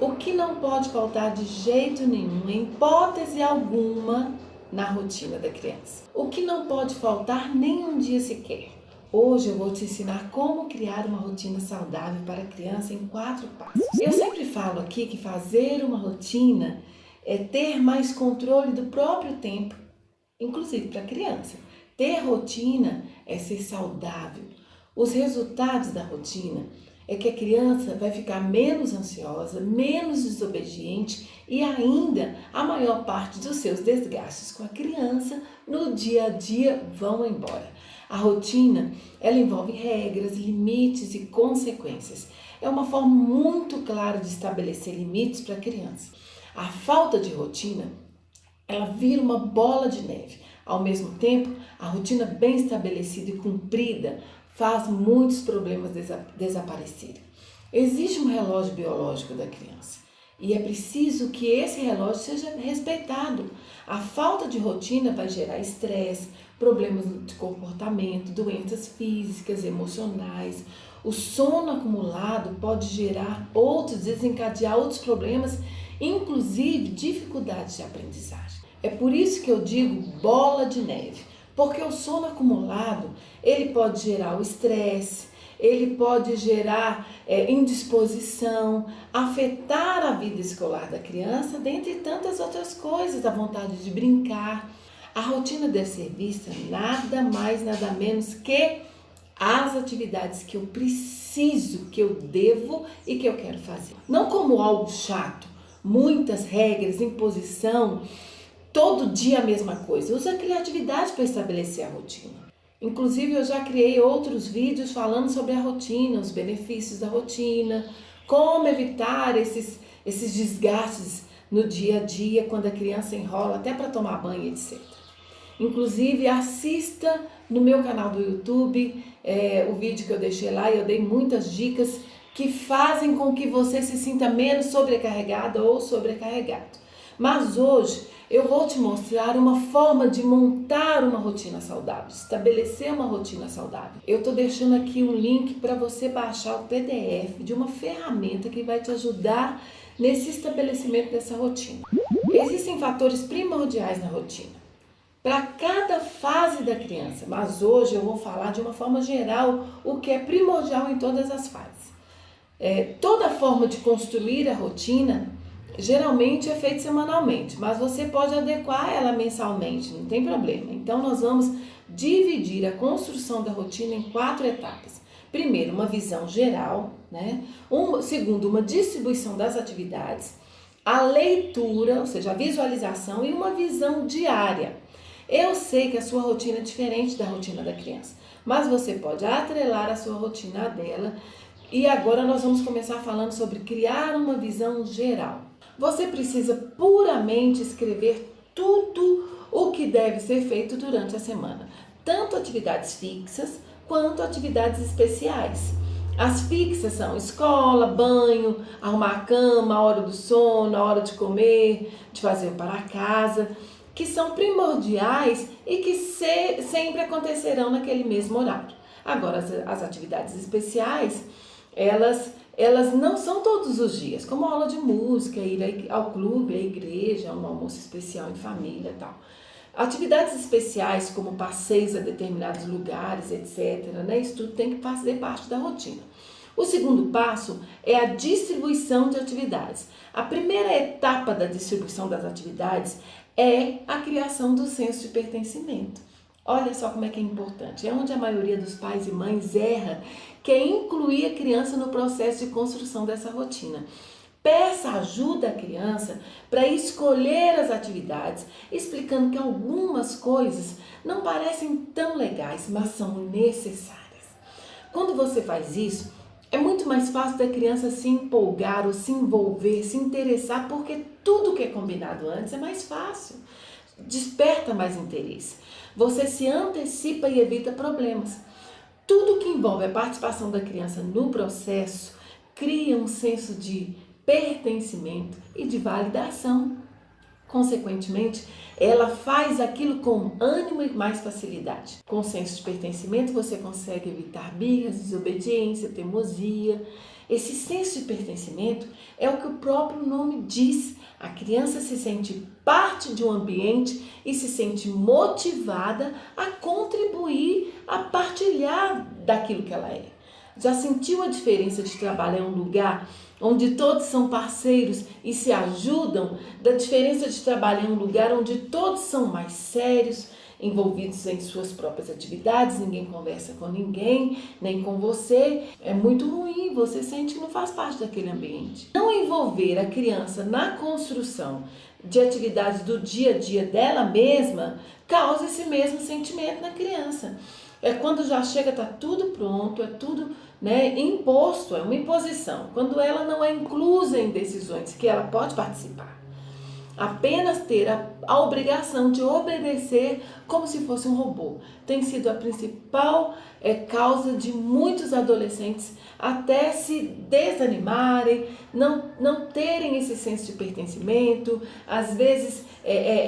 O que não pode faltar de jeito nenhum, em hipótese alguma, na rotina da criança? O que não pode faltar nem um dia sequer? Hoje eu vou te ensinar como criar uma rotina saudável para a criança em 4 passos. Eu sempre falo aqui que fazer uma rotina é ter mais controle do próprio tempo, inclusive para a criança. Ter rotina é ser saudável. Os resultados da rotina é que a criança vai ficar menos ansiosa, menos desobediente e ainda a maior parte dos seus desgastes com a criança no dia a dia vão embora. A rotina, ela envolve regras, limites e consequências. É uma forma muito clara de estabelecer limites para a criança. A falta de rotina, ela vira uma bola de neve. Ao mesmo tempo, a rotina bem estabelecida e cumprida faz muitos problemas desaparecerem. Existe um relógio biológico da criança e é preciso que esse relógio seja respeitado. A falta de rotina vai gerar estresse, problemas de comportamento, doenças físicas, emocionais. O sono acumulado pode gerar desencadear outros problemas, inclusive dificuldades de aprendizagem. É por isso que eu digo bola de neve, porque o sono acumulado, ele pode gerar o estresse, ele pode gerar indisposição, afetar a vida escolar da criança, dentre tantas outras coisas, a vontade de brincar. A rotina deve ser vista nada mais, nada menos que as atividades que eu preciso, que eu devo e que eu quero fazer. Não como algo chato, muitas regras, imposição, todo dia a mesma coisa. Usa a criatividade para estabelecer a rotina. Inclusive, eu já criei outros vídeos falando sobre a rotina, os benefícios da rotina, como evitar esses desgastes no dia a dia, quando a criança enrola até para tomar banho, etc. Inclusive, assista no meu canal do YouTube o vídeo que eu deixei lá e eu dei muitas dicas que fazem com que você se sinta menos sobrecarregada ou sobrecarregado. Mas hoje eu vou te mostrar uma forma de montar uma rotina saudável, estabelecer uma rotina saudável. Eu estou deixando aqui um link para você baixar o PDF de uma ferramenta que vai te ajudar nesse estabelecimento dessa rotina. Existem fatores primordiais na rotina para cada fase da criança, mas hoje eu vou falar de uma forma geral o que é primordial em todas as fases. Toda forma de construir a rotina geralmente é feito semanalmente, mas você pode adequar ela mensalmente, não tem problema. Então nós vamos dividir a construção da rotina em 4 etapas. Primeiro, uma visão geral, né? Segundo, uma distribuição das atividades, a leitura, ou seja, a visualização e uma visão diária. Eu sei que a sua rotina é diferente da rotina da criança, mas você pode atrelar a sua rotina à dela. E agora nós vamos começar falando sobre criar uma visão geral. Você precisa puramente escrever tudo o que deve ser feito durante a semana, tanto atividades fixas quanto atividades especiais. As fixas são escola, banho, arrumar a cama, a hora do sono, a hora de comer, de fazer o para casa, que são primordiais e que sempre acontecerão naquele mesmo horário. Agora, as atividades especiais, elas não são todos os dias, como aula de música, ir ao clube, à igreja, um almoço especial em família e tal. Atividades especiais, como passeios a determinados lugares, etc., né? Isso tudo tem que fazer parte da rotina. O segundo passo é a distribuição de atividades. A primeira etapa da distribuição das atividades é a criação do senso de pertencimento. Olha só como é que é importante. É onde a maioria dos pais e mães erra, que é incluir a criança no processo de construção dessa rotina. Peça ajuda à criança para escolher as atividades, explicando que algumas coisas não parecem tão legais, mas são necessárias. Quando você faz isso, é muito mais fácil da criança se empolgar ou se envolver, se interessar, porque tudo que é combinado antes é mais fácil, desperta mais interesse. Você se antecipa e evita problemas. Tudo que envolve a participação da criança no processo cria um senso de pertencimento e de validação. Consequentemente, ela faz aquilo com ânimo e mais facilidade. Com senso de pertencimento, você consegue evitar birras, desobediência, teimosia. Esse senso de pertencimento é o que o próprio nome diz. A criança se sente parte de um ambiente e se sente motivada a contribuir, a partilhar daquilo que ela é. Já sentiu a diferença de trabalhar em um lugar onde todos são parceiros e se ajudam? Da diferença de trabalhar em um lugar onde todos são mais sérios, envolvidos em suas próprias atividades, ninguém conversa com ninguém, nem com você. É muito ruim, você sente que não faz parte daquele ambiente. Não envolver a criança na construção de atividades do dia a dia dela mesma causa esse mesmo sentimento na criança. É quando já chega, está tudo pronto, é tudo imposto, é uma imposição. Quando ela não é inclusa em decisões que ela pode participar. Apenas ter a obrigação de obedecer como se fosse um robô. Tem sido a principal causa de muitos adolescentes até se desanimarem, não terem esse senso de pertencimento, às vezes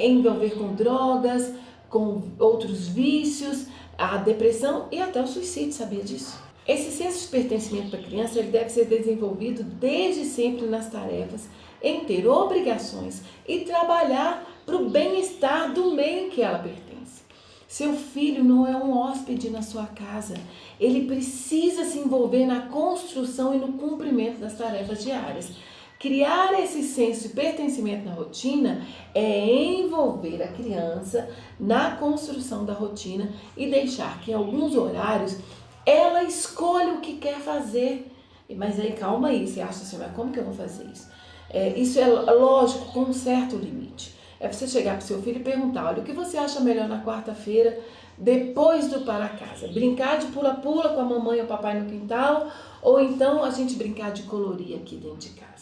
envolver com drogas, com outros vícios, a depressão e até o suicídio, sabia disso? Esse senso de pertencimento para a criança ele deve ser desenvolvido desde sempre nas tarefas, em ter obrigações e trabalhar para o bem-estar do meio em que ela pertence. Seu filho não é um hóspede na sua casa, ele precisa se envolver na construção e no cumprimento das tarefas diárias. Criar esse senso de pertencimento na rotina é envolver a criança na construção da rotina e deixar que em alguns horários ela escolha o que quer fazer. Mas aí calma aí, você acha assim, mas como que eu vou fazer isso? Isso é lógico, com um certo limite. É você chegar para o seu filho e perguntar, olha, o que você acha melhor na quarta-feira depois do para casa? Brincar de pula-pula com a mamãe ou o papai no quintal? Ou então a gente brincar de colorir aqui dentro de casa?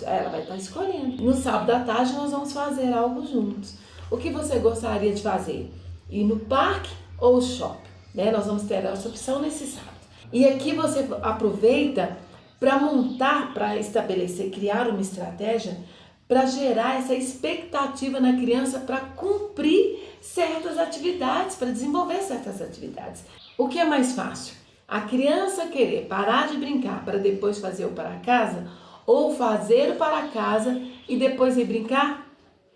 Ela vai estar escolhendo. No sábado à tarde nós vamos fazer algo juntos. O que você gostaria de fazer? Ir no parque ou shopping? Nós vamos ter essa opção nesse sábado. E aqui você aproveita para montar, para estabelecer, criar uma estratégia para gerar essa expectativa na criança para cumprir certas atividades, para desenvolver certas atividades. O que é mais fácil? A criança querer parar de brincar para depois fazer o para casa ou fazer o para casa e depois ir brincar?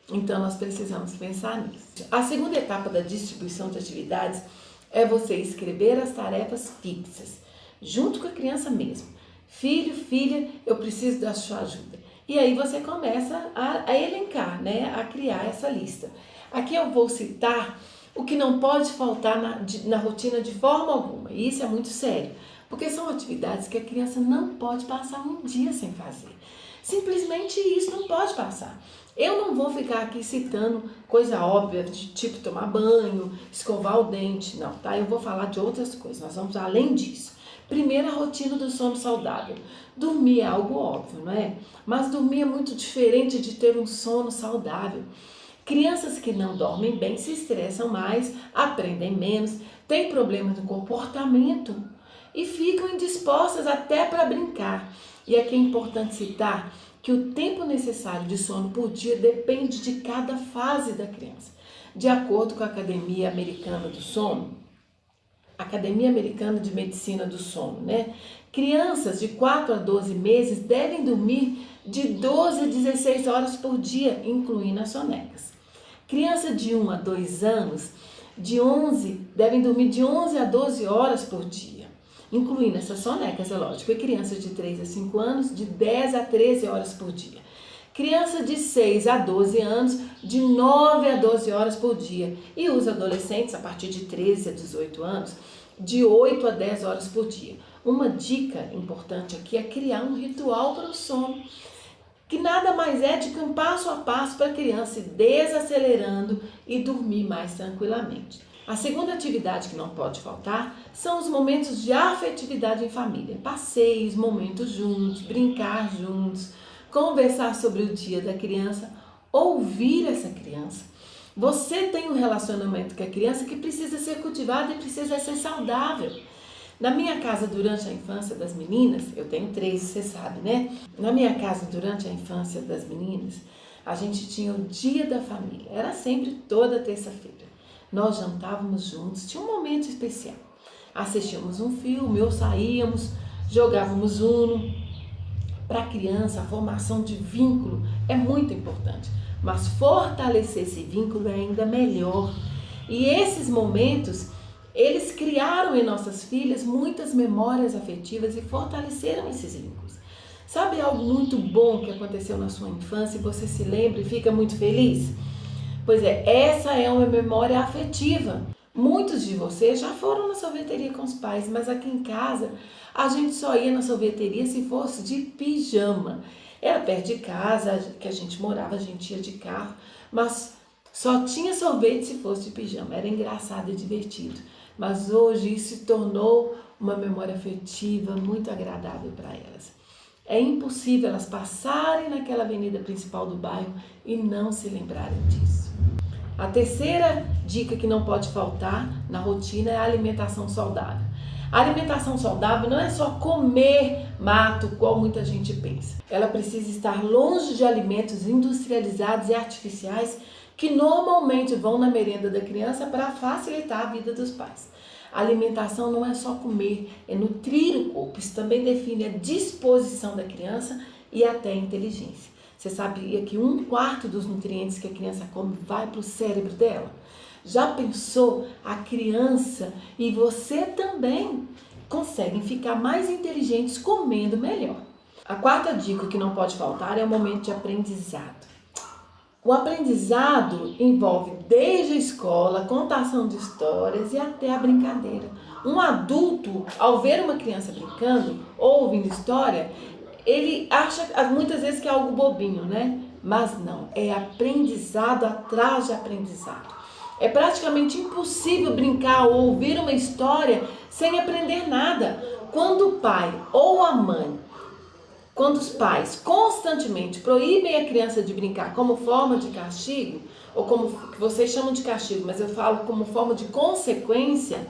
Então nós precisamos pensar nisso. A segunda etapa da distribuição de atividades é você escrever as tarefas fixas, junto com a criança mesmo. Filho, filha, eu preciso da sua ajuda. E aí você começa a elencar, a criar essa lista. Aqui eu vou citar o que não pode faltar na rotina de forma alguma. E isso é muito sério, porque são atividades que a criança não pode passar um dia sem fazer. Simplesmente isso não pode passar. Eu não vou ficar aqui citando coisa óbvia, de tipo tomar banho, escovar o dente, não, tá? Eu vou falar de outras coisas, nós vamos além disso. Primeiro, a rotina do sono saudável. Dormir é algo óbvio, não é? Mas dormir é muito diferente de ter um sono saudável. Crianças que não dormem bem se estressam mais, aprendem menos, têm problemas no comportamento e ficam indispostas até para brincar. E aqui é importante citar que o tempo necessário de sono por dia depende de cada fase da criança. De acordo com a Academia Americana do Sono, Academia Americana de Medicina do Sono, crianças de 4 a 12 meses devem dormir de 12 a 16 horas por dia, incluindo as sonecas. Crianças de 1 a 2 anos devem dormir de 11 a 12 horas por dia, incluindo essas sonecas, é lógico. E crianças de 3 a 5 anos, de 10 a 13 horas por dia. Criança de 6 a 12 anos, de 9 a 12 horas por dia. E os adolescentes, a partir de 13 a 18 anos, de 8 a 10 horas por dia. Uma dica importante aqui é criar um ritual para o sono, que nada mais é de que um passo a passo para a criança ir desacelerando e dormir mais tranquilamente. A segunda atividade que não pode faltar são os momentos de afetividade em família. Passeios, momentos juntos, brincar juntos, conversar sobre o dia da criança, ouvir essa criança. Você tem um relacionamento com a criança que precisa ser cultivado e precisa ser saudável. Na minha casa, durante a infância das meninas, eu tenho 3, você sabe, Na minha casa, durante a infância das meninas, a gente tinha o dia da família. Era sempre toda terça-feira. Nós jantávamos juntos, tinha um momento especial. Assistíamos um filme, ou saíamos, jogávamos Uno. Para a criança, a formação de vínculo é muito importante, mas fortalecer esse vínculo é ainda melhor. E esses momentos, eles criaram em nossas filhas muitas memórias afetivas e fortaleceram esses vínculos. Sabe algo muito bom que aconteceu na sua infância e você se lembra e fica muito feliz? Pois é, essa é uma memória afetiva. Muitos de vocês já foram na sorveteria com os pais, mas aqui em casa a gente só ia na sorveteria se fosse de pijama. Era perto de casa que a gente morava, a gente ia de carro, mas só tinha sorvete se fosse de pijama. Era engraçado e divertido. Mas hoje isso se tornou uma memória afetiva muito agradável para elas. É impossível elas passarem naquela avenida principal do bairro e não se lembrarem disso. A terceira dica que não pode faltar na rotina é a alimentação saudável. A alimentação saudável não é só comer mato, igual muita gente pensa. Ela precisa estar longe de alimentos industrializados e artificiais que normalmente vão na merenda da criança para facilitar a vida dos pais. A alimentação não é só comer, é nutrir o corpo. Isso também define a disposição da criança e até a inteligência. Você sabia que 1/4 dos nutrientes que a criança come vai para o cérebro dela? Já pensou? A criança e você também conseguem ficar mais inteligentes comendo melhor. A quarta dica que não pode faltar é o momento de aprendizado. O aprendizado envolve desde a escola, contação de histórias e até a brincadeira. Um adulto, ao ver uma criança brincando ou ouvindo história, ele acha muitas vezes que é algo bobinho, né? Mas não, é aprendizado atrás de aprendizado. É praticamente impossível brincar ou ouvir uma história sem aprender nada. Quando o pai ou a mãe, quando os pais constantemente proíbem a criança de brincar como forma de castigo, ou como vocês chamam de castigo, mas eu falo como forma de consequência,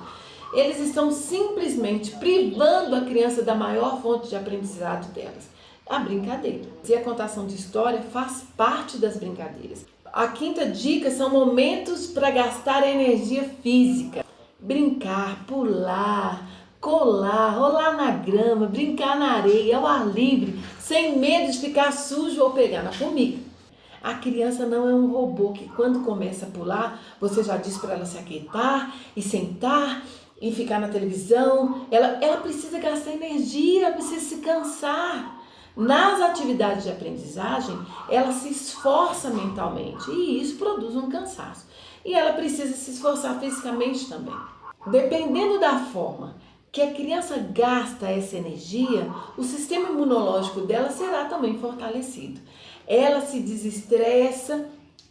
eles estão simplesmente privando a criança da maior fonte de aprendizado delas, a brincadeira. E a contação de história faz parte das brincadeiras. A quinta dica são momentos para gastar energia física. Brincar, pular, colar, rolar na grama, brincar na areia, ao ar livre, sem medo de ficar sujo ou pegar na formiga. A criança não é um robô que quando começa a pular, você já diz para ela se aquietar e sentar e ficar na televisão. Ela precisa gastar energia, ela precisa se cansar. Nas atividades de aprendizagem, ela se esforça mentalmente e isso produz um cansaço. E ela precisa se esforçar fisicamente também. Dependendo da forma que a criança gasta essa energia, o sistema imunológico dela será também fortalecido. Ela se desestressa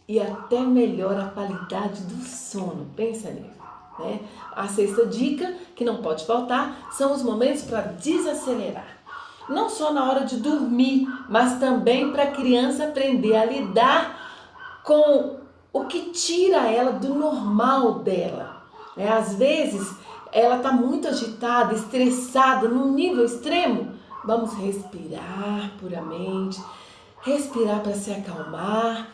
e até melhora a qualidade do sono. Pensa nisso, né? A sexta dica, que não pode faltar, são os momentos para desacelerar. Não só na hora de dormir, mas também para a criança aprender a lidar com o que tira ela do normal dela. Às vezes, ela está muito agitada, estressada, num nível extremo. Vamos respirar puramente, respirar para se acalmar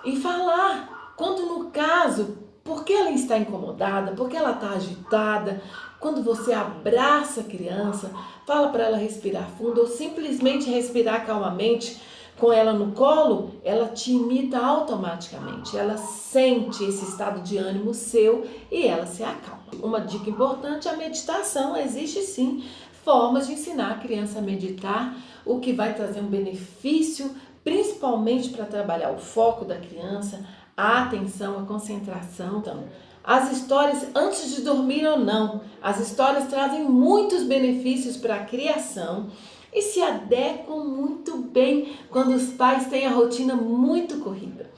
e falar. Quando no caso, por que ela está incomodada, por que ela está agitada. Quando você abraça a criança, fala para ela respirar fundo ou simplesmente respirar calmamente com ela no colo, ela te imita automaticamente. Ela sente esse estado de ânimo seu e ela se acalma. Uma dica importante é a meditação. Existe sim formas de ensinar a criança a meditar, o que vai trazer um benefício, principalmente para trabalhar o foco da criança, a atenção, a concentração. Então, as histórias, antes de dormir ou não, as histórias trazem muitos benefícios para a criação e se adequam muito bem quando os pais têm a rotina muito corrida.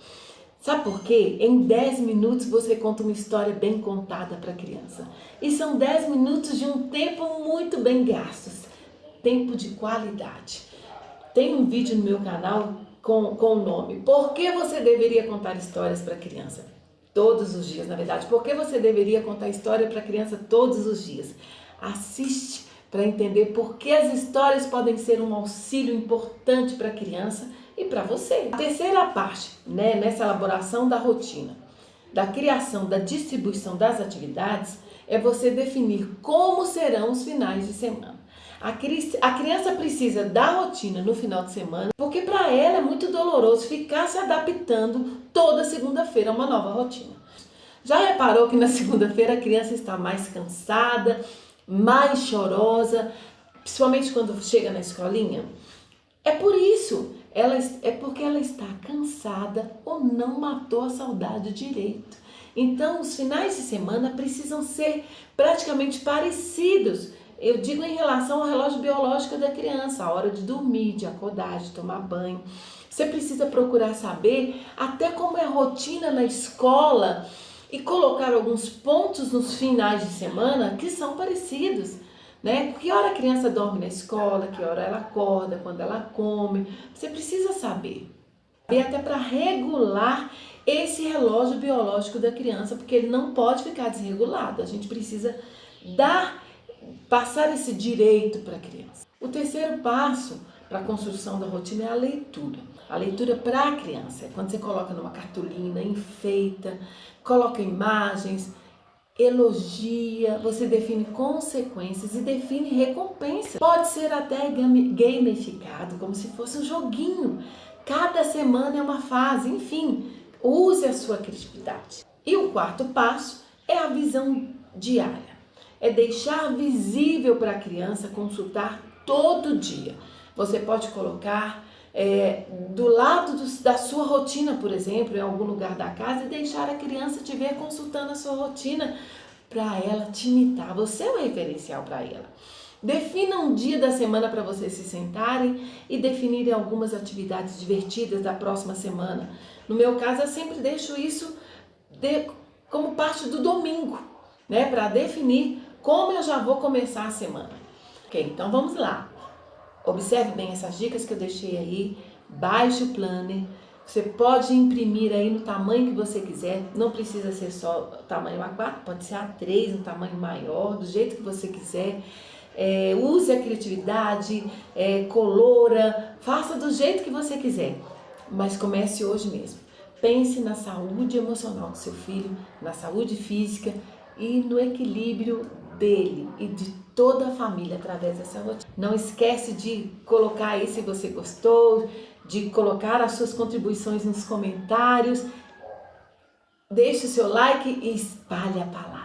Sabe por quê? Em 10 minutos você conta uma história bem contada para a criança. E são 10 minutos de um tempo muito bem gastos. Tempo de qualidade. Tem um vídeo no meu canal com o nome Por que você deveria contar histórias para a criança? Todos os dias, na verdade. Por que você deveria contar história para a criança todos os dias? Assiste para entender por que as histórias podem ser um auxílio importante para a criança e para você. A terceira parte, nessa elaboração da rotina, da criação, da distribuição das atividades, é você definir como serão os finais de semana. A criança precisa da rotina no final de semana, porque para ela é muito doloroso ficar se adaptando toda segunda-feira a uma nova rotina. Já reparou que na segunda-feira a criança está mais cansada, mais chorosa, principalmente quando chega na escolinha? É por isso, é porque ela está cansada ou não matou a saudade direito. Então, os finais de semana precisam ser praticamente parecidos. Eu digo em relação ao relógio biológico da criança, a hora de dormir, de acordar, de tomar banho. Você precisa procurar saber até como é a rotina na escola e colocar alguns pontos nos finais de semana que são parecidos, né? Que hora a criança dorme na escola, que hora ela acorda, quando ela come. Você precisa saber. E até para regular esse relógio biológico da criança, porque ele não pode ficar desregulado. A gente precisa passar esse direito para a criança. O terceiro passo para a construção da rotina é a leitura. A leitura para a criança é quando você coloca numa cartolina, enfeita, coloca imagens, elogia, você define consequências e define recompensa. Pode ser até gamificado, como se fosse um joguinho. Cada semana é uma fase, enfim, use a sua criatividade. E o quarto passo é a visão diária. É deixar visível para a criança consultar todo dia. Você pode colocar do lado da sua rotina, por exemplo, em algum lugar da casa e deixar a criança te ver consultando a sua rotina para ela te imitar. Você é o referencial para ela. Defina um dia da semana para vocês se sentarem e definirem algumas atividades divertidas da próxima semana. No meu caso, eu sempre deixo isso como parte do domingo, né, para definir como eu já vou começar a semana. Ok, então vamos lá. Observe bem essas dicas que eu deixei aí, baixe o planner, você pode imprimir aí no tamanho que você quiser, não precisa ser só o tamanho A4, pode ser A3, um tamanho maior, do jeito que você quiser. Use a criatividade, colora, faça do jeito que você quiser, mas comece hoje mesmo. Pense na saúde emocional do seu filho, na saúde física e no equilíbrio dele e de toda a família através dessa rotina. Não esquece de colocar aí se você gostou, de colocar as suas contribuições nos comentários. Deixe o seu like e espalhe a palavra.